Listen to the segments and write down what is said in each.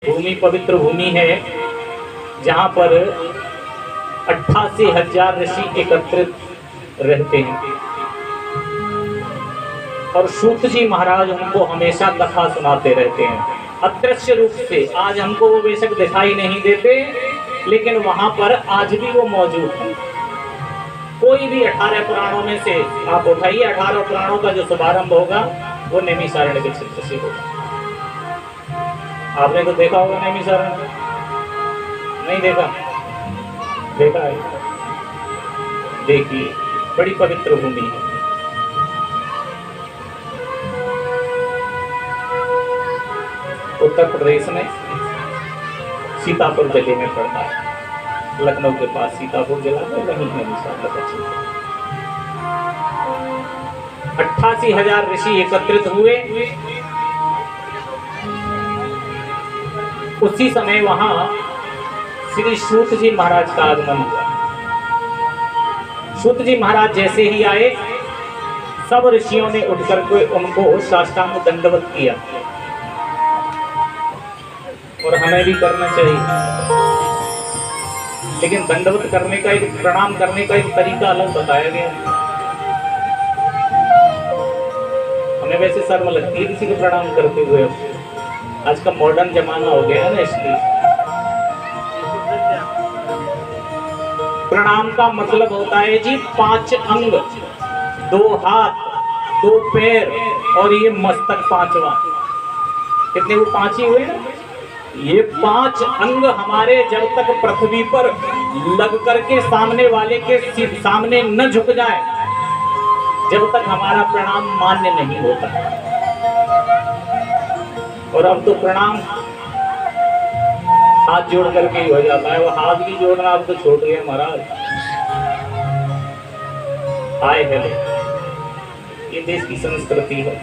भूमि पवित्र भूमि है जहाँ पर 88,000 ऋषि एकत्रित रहते हैं और सूत जी महाराज हमको हमेशा कथा सुनाते रहते हैं अदृश्य रूप से। आज हमको वो बेशक दिखाई नहीं देते, लेकिन वहां पर आज भी वो मौजूद है। कोई भी 18 पुराणों में से आप उठाइए, 18 पुराणों का जो शुभारंभ होगा वो नैमिषारण्य के क्षेत्र से होगा। आपने तो देखा होगा नैमिषारण्य, नहीं देखा? देखा है? देखिए, बड़ी पवित्र भूमि है। उत्तर प्रदेश में सीतापुर जिले में पड़ता है, लखनऊ के पास सीतापुर जिला में, वहीं है नैमिषारण्य। 88,000 ऋषि एकत्रित हुए। उसी समय वहां श्री सूत जी महाराज का आगमन हुआ। सूत जी महाराज जैसे ही आए, सब ऋषियों ने उठकर के उनको साष्टांग दंडवत किया, और हमें भी करना चाहिए। लेकिन दंडवत करने का, एक प्रणाम करने का एक तरीका अलग बताया गया। हमें वैसे शर्म लगती है किसी को प्रणाम करते हुए, आज का मॉडर्न जमाना हो गया है ना, इसलिए। प्रणाम का मतलब होता है जी 5 अंग, 2 हाथ, 2 पैर और ये मस्तक 5वां। कितने वो 5 ही हुए ना? ये 5 अंग हमारे जब तक पृथ्वी पर लग करके सामने वाले के सामने न झुक जाए, जब तक हमारा प्रणाम मान्य नहीं होता। और अब तो प्रणाम हाथ जोड़ करके ही हो जाता है। वो हाथ भी जोड़ना अब तो छोड़ गए महाराज। हाय हेलो, ये देश की संस्कृति है,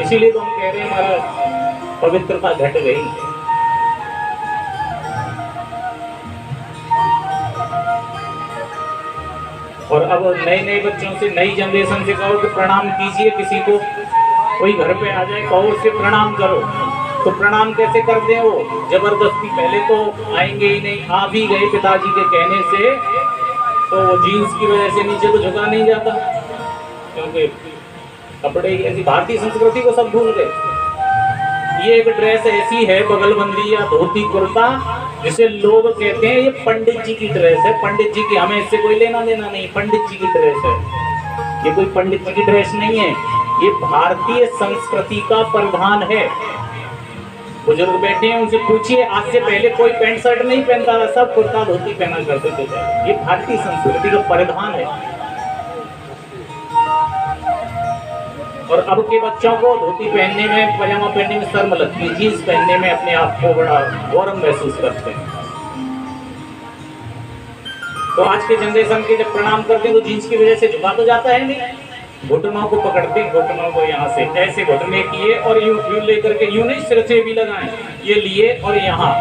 इसीलिए तो हम कह रहे हैं महाराज पवित्रता घट गई। और अब नए बच्चों से, नई जनरेशन से कहो कि प्रणाम कीजिए किसी को, कोई घर पे आ जाए कहो से प्रणाम करो, तो प्रणाम कैसे करते हैं? वो जबरदस्ती, पहले तो आएंगे ही नहीं, आ भी गए पिताजी के कहने से, तो वो जीन्स की वजह से नीचे तो झुका नहीं जाता, क्योंकि कपड़े की ऐसी भारतीय संस्कृति को सब भूल गए। ये एक ड्रेस ऐसी है, बगलबंदी या धोती कुर्ता, जिसे लोग कहते हैं ये पंडित जी की ड्रेस है। पंडित जी की, हमें इससे कोई लेना देना नहीं, पंडित जी की ड्रेस है। ये कोई पंडित जी की ड्रेस नहीं है, ये भारतीय संस्कृति का परिधान है। बुजुर्ग बैठे हैं, उनसे पूछिए, आज से पहले कोई पैंट शर्ट नहीं पहनता था, सब कुर्ता धोती पहना करते थे। ये भारतीय संस्कृति का परिधान है। और अब के बच्चों को धोती पहनने में, पजामा पहनने में शर्म लगती है, जीन्स पहनने में अपने आप को बड़ा गौरव महसूस करते हैं। तो आज के जनरेशन के जब प्रणाम करते हैं तो जीन्स की वजह से झुका तो जाता है नहीं, घुटनों को पकड़ते हैं, घुटनों को यहाँ से ऐसे घुटने किए और यूं लेकर के, यूं नहीं सिर से भी लगाएं, ये लिए और यहाँ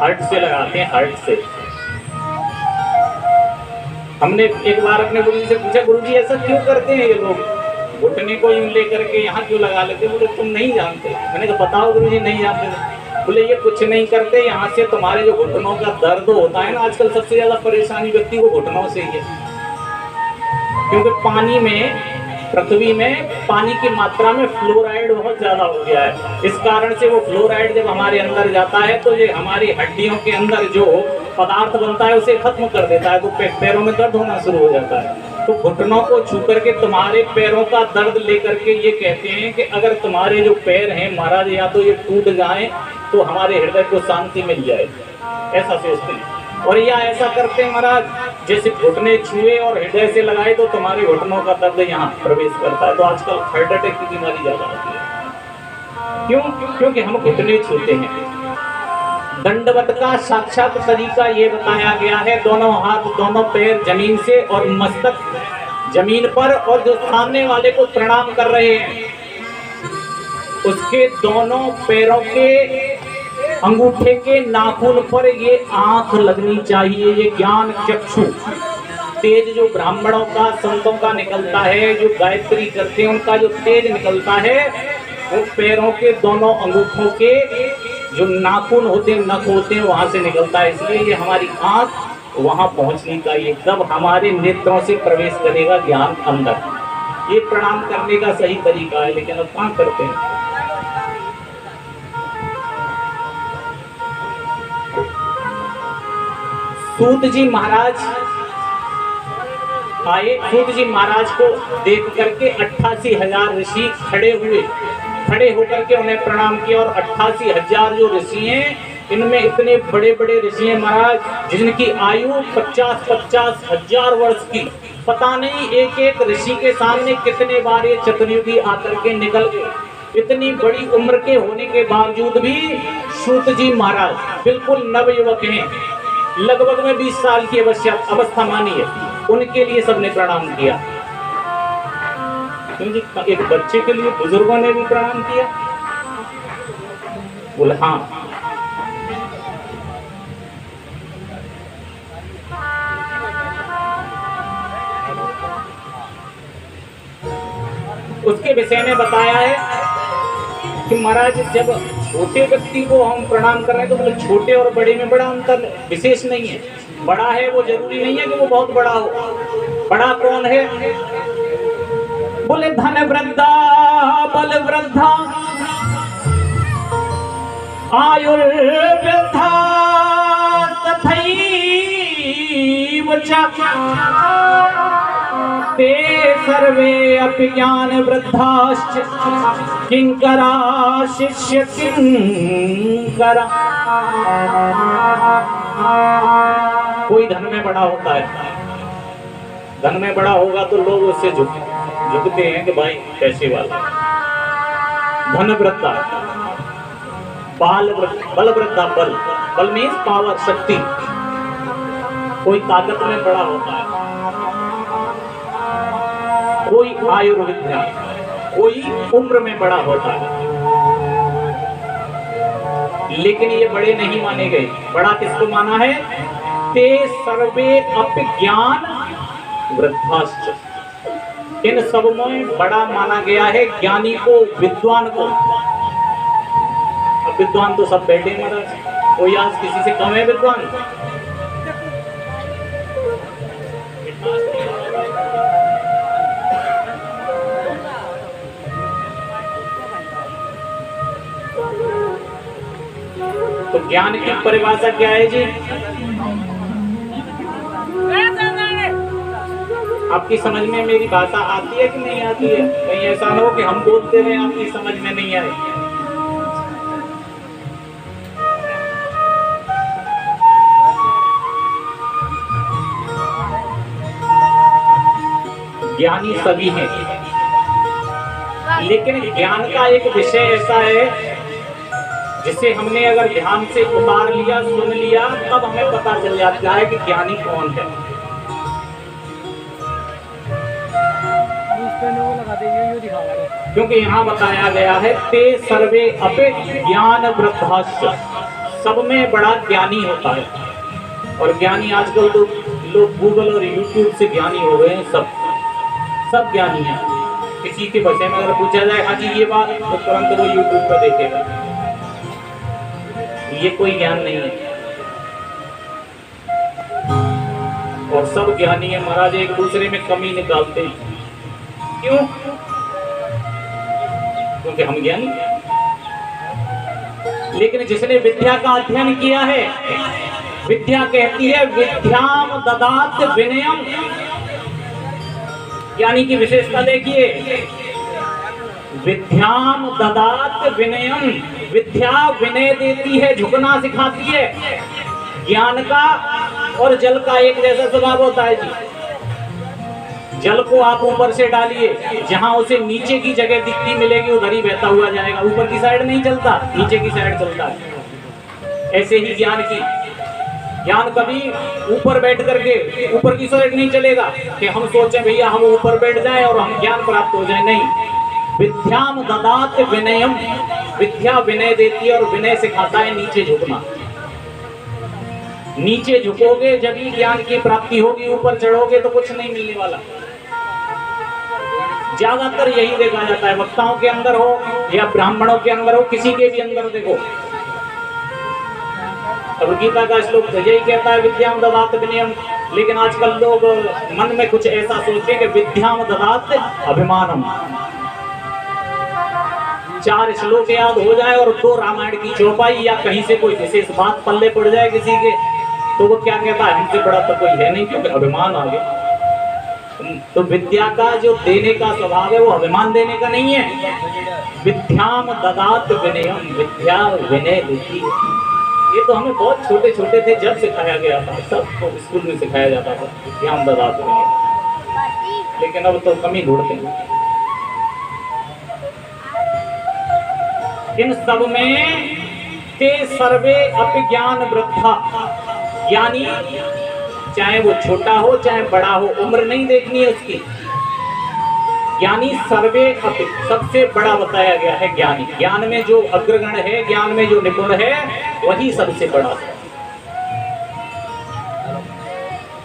हर्ट से लगाते हैं, हर्ट से। हमने एक बार अपने गुरुजी से पूछा, गुरुजी ऐसा क्यों करते हैं ये लोग, घुटने को यूं लेकर के यहाँ क्यों लगा लेते? बोले तुम नहीं जानते। मैंने कहा बताओ गुरुजी, नहीं जानते। बोले ये कुछ नहीं करते, यहाँ से तुम्हारे जो घुटनों का दर्द होता है ना, आजकल सबसे ज्यादा परेशानी व्यक्ति को घुटनों से ही है, क्योंकि पानी में, पृथ्वी में पानी की मात्रा में फ्लोराइड बहुत ज्यादा हो गया है। इस कारण से वो फ्लोराइड जब हमारे अंदर जाता है तो ये हमारी हड्डियों के अंदर जो पदार्थ बनता है उसे खत्म कर देता है, तो पैरों में दर्द होना शुरू हो जाता है। तो घुटनों को छू करके तुम्हारे पैरों का दर्द लेकर के ये कहते हैं कि अगर तुम्हारे जो पैर हैं महाराज, या तो ये टूट जाएं तो हमारे हृदय को शांति मिल जाए, ऐसा सोचते हैं। और या ऐसा करते हैं महाराज, जैसे घुटने छुए और हृदय से लगाए तो तुम्हारे घुटनों का दर्द यहाँ प्रवेश करता है। तो आजकल हार्ट अटैक की बीमारी ज्यादा होती है। क्यों? क्योंकि हम घुटने छूते हैं। दंडवत का साक्षात तरीका ये बताया गया है, दोनों हाथ, दोनों पैर जमीन से और मस्तक जमीन पर, और जो सामने वाले को प्रणाम कर रहे हैं उसके दोनों पैरों के अंगूठे के नाखून पर ये आंख लगनी चाहिए, ये ज्ञान चक्षु। तेज जो ब्राह्मणों का, संतों का निकलता है, जो गायत्री करते हैं उनका जो तेज निकलता है, वो पैरों के दोनों अंगूठों के जो नाखून होते, नख होते हैं, वहां से निकलता है। इसलिए ये हमारी आंख वहां पहुंचनी चाहिए, तब हमारे नेत्रों से प्रवेश करेगा ज्ञान अंदर। ये प्रणाम करने का सही तरीका है, लेकिन अब कहाँ करते हैं। सूत जी महाराज आए, सूत जी महाराज को देख करके 88,000 ऋषि खड़े होकर के उन्हें प्रणाम किया। और 88,000 जो ऋषि हैं, इनमें इतने बड़े बड़े ऋषि हैं महाराज, जिनकी आयु 50-50 हजार वर्ष की। पता नहीं एक एक ऋषि के सामने कितने बार ये चतुर्युगी आकर के निकल गए। इतनी बड़ी उम्र के होने के बावजूद भी सूत जी महाराज बिल्कुल नवयुवक हैं, लगभग में 20 साल की अवस्था मानी है। उनके लिए सबने प्रणाम किया, क्योंकि एक बच्चे के लिए बुजुर्गों ने भी प्रणाम किया। बोले हाँ। उसके विषय में बताया है कि महाराज जब छोटे व्यक्ति को हम प्रणाम कर रहे हैं तो मतलब छोटे और बड़े में बड़ा अंतर विशेष नहीं है। बड़ा है वो जरूरी नहीं है कि वो बहुत बड़ा हो। बड़ा कौन है? बोले धन वृद्धा बल वृद्धा आयुर्वृद्धा तथैव च ते सर्वे अपि ज्ञान वृद्धाश्च किंकरा शिष्य किंकरा। कोई धन में बड़ा होता है, धन में बड़ा होगा तो लोग उससे झुकते हैं कि भाई पैसे वाला। धन वृद्धा, बल वृद्धा, बल मीन्स पावर, शक्ति। कोई ताकत में बड़ा होता है, कोई आयुर्विद्या, कोई उम्र में बड़ा होता है। लेकिन ये बड़े नहीं माने गए। बड़ा किसको माना है? ते सर्वे अपि ज्ञान वृद्धाश्च। इन सब में बड़ा माना गया है ज्ञानी को, विद्वान को। अब विद्वान तो सब बैठे महाराज, कोई आज किसी से कम है विद्वान? तो ज्ञान की परिभाषा क्या है जी? आपकी समझ में मेरी भाषा आती है कि नहीं आती है? कहीं ऐसा ना हो कि हम बोलते रहे आपकी समझ में नहीं आए। ज्ञानी सभी हैं, लेकिन ज्ञान का एक विषय ऐसा है जिसे हमने अगर ध्यान से उतार लिया, सुन लिया, तब हमें पता चल जाता है कि ज्ञानी कौन है। क्योंकि यहाँ बताया गया है ते सर्वे अपि ज्ञान वृद्धाश्च, सब में बड़ा ज्ञानी होता है। और ज्ञानी आजकल तो लोग गूगल और यूट्यूब से ज्ञानी हो गए हैं। सब ज्ञानी है। किसी के विषय में अगर पूछा जाए हाँ जी ये बात, तो तुरंत वो यूट्यूब पर देखेगा। ये कोई ज्ञान नहीं है। और सब ज्ञानी है महाराज, एक दूसरे में कमी निकालते हैं। क्यों? क्योंकि हम ज्ञानी। लेकिन जिसने विद्या का अध्ययन किया है, विद्या कहती है विद्याम ददात विनयम। ज्ञानी की विशेषता देखिए, विद्याम ददात विनयम। विद्या विनय देती है, झुकना सिखाती है। ज्ञान का और जल का एक जैसा स्वभाव होता है जी। जल को आप ऊपर से डालिए, जहां उसे नीचे की जगह दिखती मिलेगी उधर ही बहता हुआ जाएगा। ऊपर की साइड नहीं चलता, नीचे की साइड चलता है। ऐसे ही ज्ञान कभी ऊपर बैठ करके ऊपर की साइड नहीं चलेगा कि हम सोचें भैया हम ऊपर बैठ जाएं और हम ज्ञान प्राप्त हो जाए। नहीं, विद्याम ददात विनयम। विद्या विनय देती है और विनय सिखाता है नीचे झुकना। नीचे झुकोगे जब ही ज्ञान की प्राप्ति होगी, ऊपर चढ़ोगे तो कुछ नहीं मिलने वाला। ज्यादातर यही देखा जाता है, वक्ताओं के अंदर हो या ब्राह्मणों के अंदर हो, किसी के भी अंदर देखो, अब गीता का श्लोक तो यही कहता है विद्याम ददात विनयम, लेकिन आजकल लोग मन में कुछ ऐसा सोचते हैं कि विद्याम ददात अभिमानम। 4 श्लोक याद हो जाए और 2 रामायण की चौपाई या कहीं से कोई विशेष बात पल्ले पड़ जाए किसी के, तो वो क्या कहता है हमसे बड़ा तो कोई है नहीं, क्योंकि अभिमान आ गया। तो विद्या का जो देने का स्वभाव है वो अभिमान देने का नहीं है। विद्याम ददात विनयम, विद्या विनय देती है। ये तो हमें बहुत छोटे छोटे थे जब सिखाया गया था, सबको स्कूल में सिखाया जाता था विद्याम ददात विनयम, लेकिन अब तो कमी ढूंढते हैं। इन सब में ते सर्वे अभिज्ञान वृद्धा, यानी चाहे वो छोटा हो चाहे बड़ा हो, उम्र नहीं देखनी है उसकी। ज्ञानी सर्वे अपि, सबसे बड़ा बताया गया है ज्ञानी। ज्ञान में जो अग्रगण है, ज्ञान में जो निपुण है, वही सबसे बड़ा है।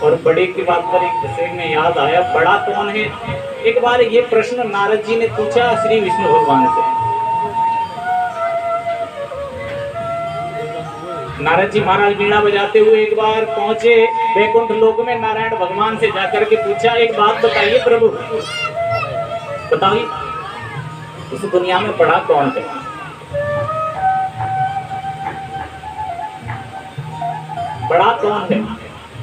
और बड़े की बात पर एक विषय में याद आया, बड़ा कौन है। एक बार ये प्रश्न नारद जी ने पूछा श्री विष्णु भगवान से। नारद जी महाराज वीणा बजाते हुए एक बार पहुंचे वैकुंठ लोक में, नारायण भगवान से जाकर के पूछा एक बात बताइए प्रभु, बताइए इस दुनिया में बड़ा कौन है। बड़ा कौन है।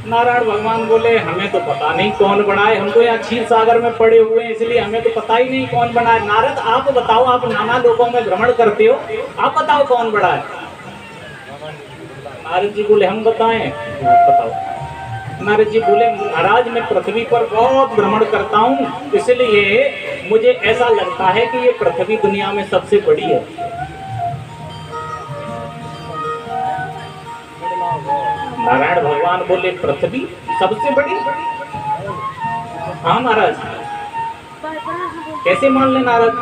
नारायण भगवान बोले हमें तो पता नहीं कौन बड़ा है, हम तो यहाँ क्षीर सागर में पड़े हुए हैं, इसलिए हमें तो पता ही नहीं कौन बड़ा है। नारद आप बताओ, आप नाना लोकों में भ्रमण करते हो, आप बताओ कौन बड़ा है। नारद जी बोले हम बताएं, बताओ। नारद जी बोले महाराज मैं पृथ्वी पर बहुत भ्रमण करता हूँ, इसलिए मुझे ऐसा लगता है कि ये पृथ्वी दुनिया में सबसे बड़ी है। नारायण भगवान बोले पृथ्वी सबसे बड़ी। हाँ महाराज, कैसे मान ले नारद,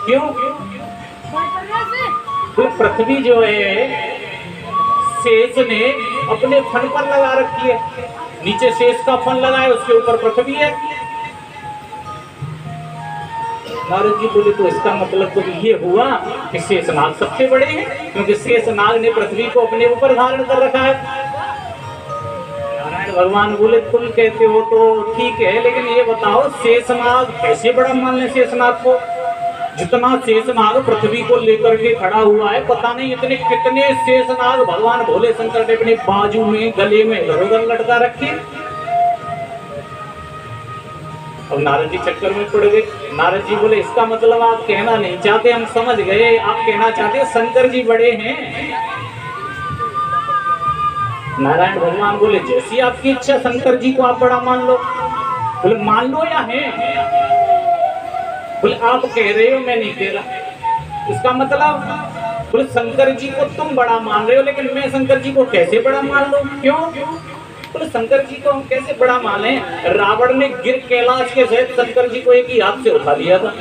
क्यों। तो पृथ्वी जो है शेष ने अपने फन पर लगा रखी है, नीचे शेष का फन लगा है, उसके ऊपर पृथ्वी है। नारद जी बोले तो इसका मतलब तो ये हुआ कि शेषनाग सबसे बड़े हैं, क्योंकि शेषनाग ने पृथ्वी को अपने ऊपर धारण कर रखा है। नारायण भगवान बोले तुम कहते हो तो ठीक है, लेकिन ये बताओ शेषनाग कैसे बड़ा मान ले। शेषनाग को जितना शेषनाग पृथ्वी को लेकर के खड़ा हुआ है, पता नहीं इतने कितने शेषनाग भगवान भोले शंकर ने अपने बाजू में गले में इधर उधर लटका रखे। अब नारद जी चक्कर में पड़ गए। नारद जी बोले इसका मतलब आप कहना नहीं चाहते, हम समझ गए, आप कहना चाहते शंकर जी बड़े हैं। नारायण भगवान बोले जैसी आपकी इच्छा, शंकर जी को आप बड़ा मान लो। बोले मान लो या है। बोले आप कह रहे हो, मैं नहीं कह रहा। इसका मतलब बोले शंकर जी को तुम बड़ा मान रहे हो, लेकिन मैं शंकर जी को कैसे बड़ा मान लूं, क्यों। बोले शंकर जी को हम कैसे बड़ा माने, रावण ने गिर कैलाश के सहित शंकर जी को एक ही हाथ से उठा लिया था।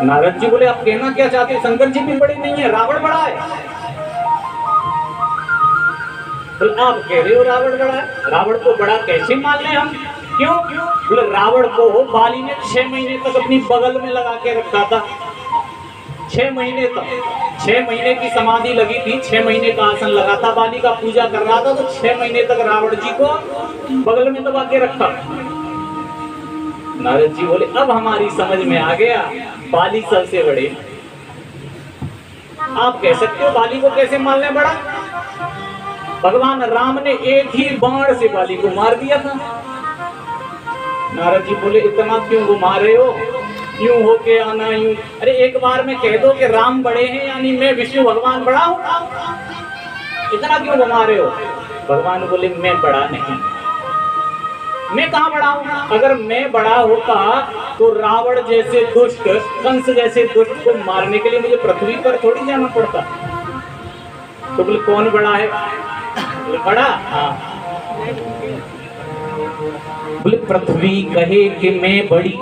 नारद जी बोले आप कहना क्या चाहते हैं, शंकर जी भी बड़े नहीं है, रावण बड़ा है। बोले आप कह रहे हो रावण बड़ा है, रावण को बड़ा कैसे मान ले हम, क्यों। बोले रावण को बाली ने 6 महीने तक अपनी बगल में लगा के रखा था। 6 महीने तक, 6 महीने की समाधि लगी थी, 6 महीने का आसन लगा था, बाली का पूजा कर रहा था, तो 6 महीने तक रावण जी को बगल में दबा के रखा। नारद जी बोले अब हमारी समझ में आ गया, बाली सबसे बड़े। आप कह सकते हो बाली को कैसे मान ले बड़ा। भगवान राम ने एक ही बाण से बाली को मार दिया था। नारद जी बोले इतना क्यों घुमा रहे हो, यूं होके आना यूं। अरे एक बार में कह दो कि राम बड़े हैं, यानी मैं विष्णु भगवान बड़ा हूं, इतना क्यों घुमा रहे हो। भगवान बोले मैं बड़ा नहीं। मैं कहाँ बड़ा हूं, अगर मैं बड़ा होता तो रावण जैसे दुष्ट, कंस जैसे दुष्ट को मारने के लिए मुझे पृथ्वी पर थोड़ी जाना पड़ता। तो बोले कौन बड़ा है, बोले बड़ा। हाँ बोले पृथ्वी कहे कि मैं बड़ी।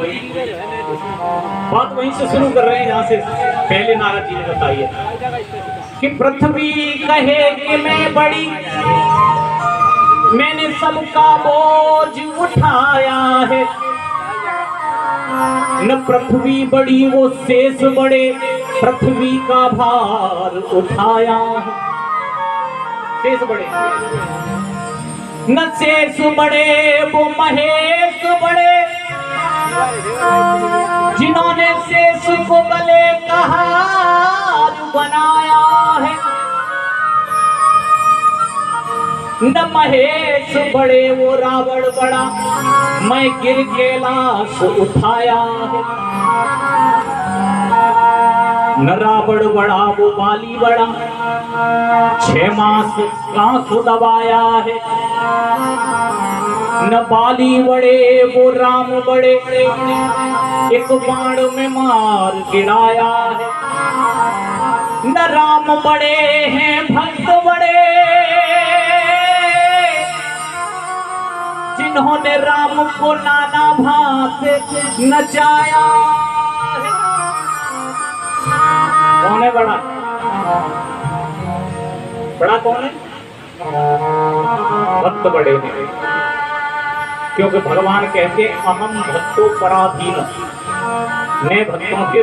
बात वहीं से शुरू कर रहे हैं जहां से पहले नारद जी ने बताई है कि पृथ्वी कहे कि मैं बड़ी, मैंने सबका बोझ उठाया है। न पृथ्वी बड़ी वो शेष बड़े, पृथ्वी का भार उठाया। शेष बड़े न शेष बड़े वो महेश बड़े, जिन्होंने शेष को बले कहार बनाया है। न महेश बड़े वो रावण बड़ा, मैं गिर के लाश उठाया है। न रावण बड़ा वो बाली बड़ा, 6 मास कांख दबाया है। न बाली बड़े वो राम बड़े, एक बाण में मार गिराया है। न राम बड़े हैं भक्त बड़े, जिन्होंने राम को नाना भांत नचाया है। कौन है बड़ा? बड़ा कौन है? भक्त बड़े हैं, क्योंकि भगवान कहते अहम भक्तों पराधीन, मैं भक्तों के